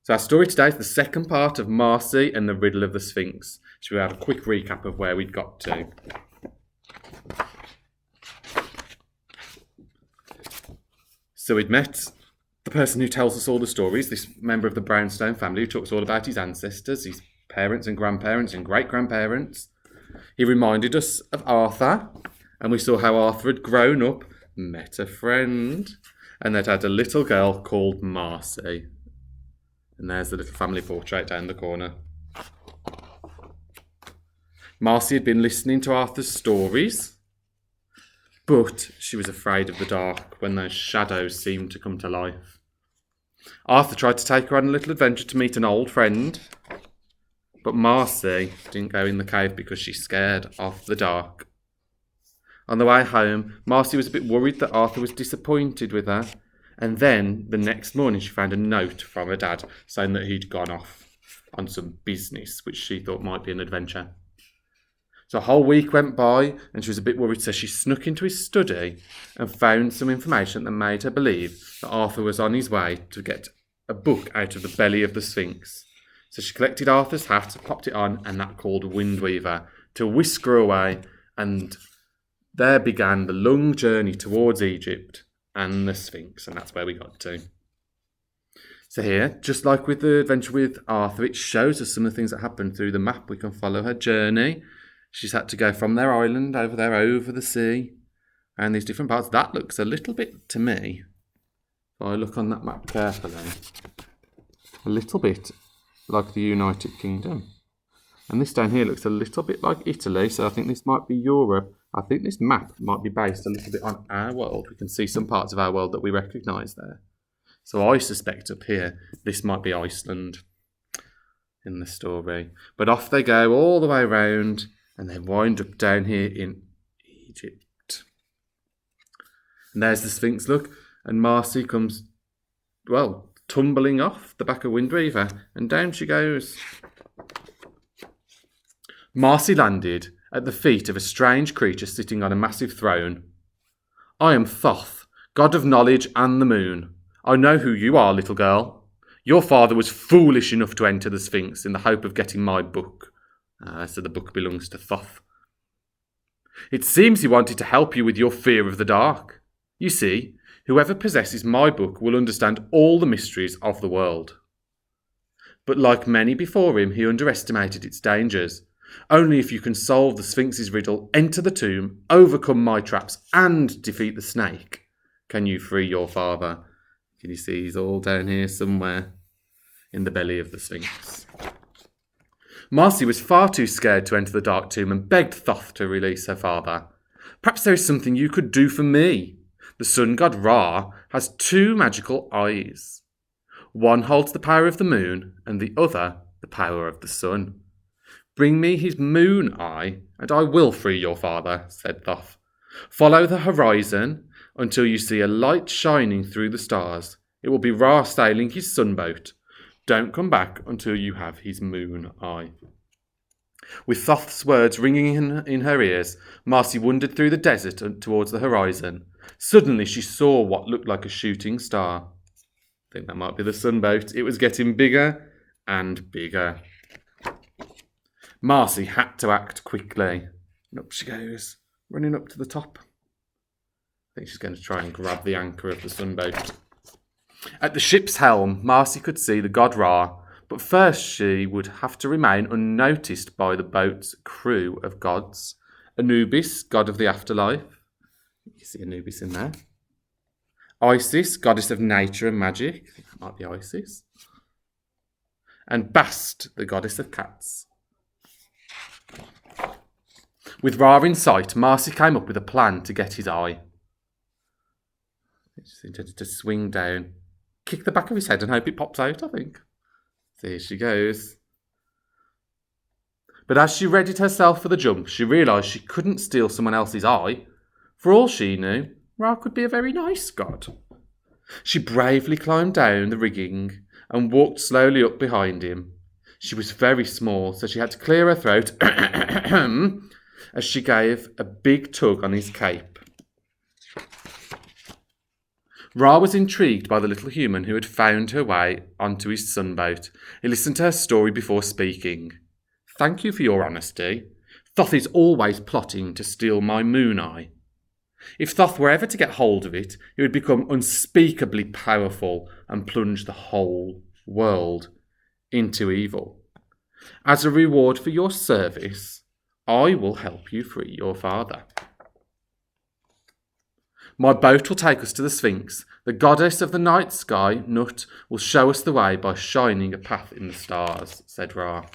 So our story today is the second part of Marcy and the Riddle of the Sphinx. Should we have a quick recap of where we'd got to? So we'd met the person who tells us all the stories, this member of the Brownstone family who talks all about his ancestors, his parents and grandparents and great-grandparents. He reminded us of Arthur, and we saw how Arthur had grown up, met a friend, and they'd had a little girl called Marcy. And there's the little family portrait down the corner. Marcy had been listening to Arthur's stories, but she was afraid of the dark when those shadows seemed to come to life. Arthur tried to take her on a little adventure to meet an old friend, but Marcy didn't go in the cave because she's scared of the dark. On the way home, Marcy was a bit worried that Arthur was disappointed with her, and then the next morning she found a note from her dad saying that he'd gone off on some business which she thought might be an adventure. So a whole week went by and she was a bit worried, so she snuck into his study and found some information that made her believe that Arthur was on his way to get a book out of the belly of the Sphinx. So she collected Arthur's hat, popped it on, and that called Windweaver to whisk her away, and there began the long journey towards Egypt and the Sphinx, and that's where we got to. So here, just like with the adventure with Arthur, it shows us some of the things that happened through the map. We can follow her journey. She's had to go from their island over there, over the sea, and these different parts. That looks a little bit, to me, if I look on that map carefully, a little bit like the United Kingdom. And this down here looks a little bit like Italy, so I think this might be Europe. I think this map might be based a little bit on our world. We can see some parts of our world that we recognise there. So I suspect up here, this might be Iceland in the story. But off they go all the way around, and they wind up down here in Egypt. And there's the Sphinx, look. And Marcy comes, well, tumbling off the back of Windweaver, and down she goes. Marcy landed at the feet of a strange creature sitting on a massive throne. I am Thoth, god of knowledge and the moon. I know who you are, little girl. Your father was foolish enough to enter the Sphinx in the hope of getting my book. So the book belongs to Thoth. It seems he wanted to help you with your fear of the dark. You see, whoever possesses my book will understand all the mysteries of the world. But like many before him, he underestimated its dangers. Only if you can solve the Sphinx's riddle, enter the tomb, overcome my traps, and defeat the snake, can you free your father. Can you see he's all down here somewhere in the belly of the Sphinx? Marcy was far too scared to enter the dark tomb and begged Thoth to release her father. Perhaps there is something you could do for me. The sun god Ra has two magical eyes. One holds the power of the moon and the other the power of the sun. Bring me his moon eye and I will free your father, said Thoth. Follow the horizon until you see a light shining through the stars. It will be Ra sailing his sunboat. Don't come back until you have his moon eye. With Thoth's words ringing in her ears, Marcy wandered through the desert towards the horizon. Suddenly she saw what looked like a shooting star. I think that might be the sunboat. It was getting bigger and bigger. Marcy had to act quickly. And up she goes, running up to the top. I think she's going to try and grab the anchor of the sunboat. At the ship's helm, Marcy could see the god Ra, but first she would have to remain unnoticed by the boat's crew of gods. Anubis, god of the afterlife. You see Anubis in there. Isis, goddess of nature and magic. I think that might be Isis. And Bast, the goddess of cats. With Ra in sight, Marcy came up with a plan to get his eye. She intended to swing down, kick the back of his head and hope it pops out, I think. There she goes. But as she readied herself for the jump, she realised she couldn't steal someone else's eye. For all she knew, Ra could be a very nice god. She bravely climbed down the rigging and walked slowly up behind him. She was very small, so she had to clear her throat as she gave a big tug on his cape. Ra was intrigued by the little human who had found her way onto his sunboat. He listened to her story before speaking. "Thank you for your honesty. Thoth is always plotting to steal my moon eye. If Thoth were ever to get hold of it, he would become unspeakably powerful and plunge the whole world into evil. As a reward for your service, I will help you free your father. My boat will take us to the Sphinx. The goddess of the night sky, Nut, will show us the way by shining a path in the stars," said Ra.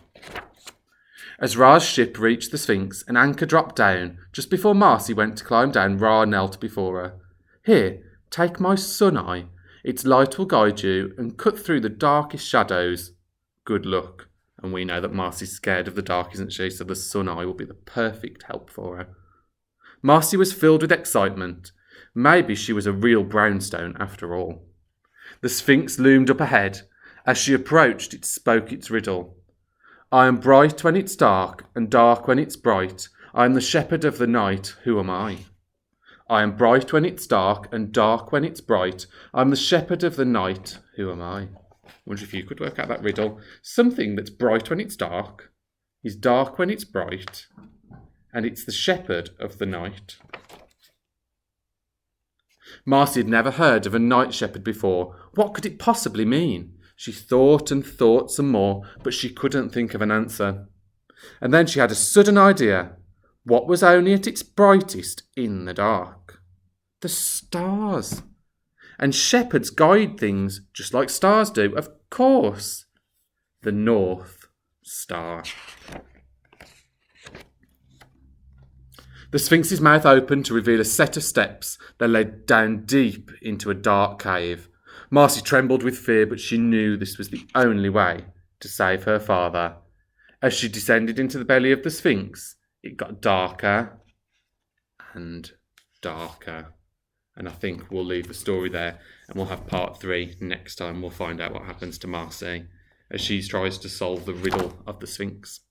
As Ra's ship reached the Sphinx, an anchor dropped down. Just before Marcy went to climb down, Ra knelt before her. "Here, take my sun eye. Its light will guide you and cut through the darkest shadows. Good luck." And we know that Marcy's scared of the dark, isn't she? So the sun eye will be the perfect help for her. Marcy was filled with excitement. Maybe she was a real brownstone after all. The Sphinx loomed up ahead. As she approached, it spoke its riddle. "I am bright when it's dark, and dark when it's bright. I am the shepherd of the night. Who am I? I am bright when it's dark, and dark when it's bright. I am the shepherd of the night. Who am I?" I wonder if you could work out that riddle. Something that's bright when it's dark, is dark when it's bright, and it's the shepherd of the night. Marcy had never heard of a night shepherd before. What could it possibly mean? She thought and thought some more, but she couldn't think of an answer. And then she had a sudden idea. What was only at its brightest in the dark? The stars. And shepherds guide things just like stars do, of course. The North Star. The Sphinx's mouth opened to reveal a set of steps that led down deep into a dark cave. Marcy trembled with fear, but she knew this was the only way to save her father. As she descended into the belly of the Sphinx, it got darker and darker. And I think we'll leave the story there, and we'll have part 3 next time. We'll find out what happens to Marcy as she tries to solve the riddle of the Sphinx.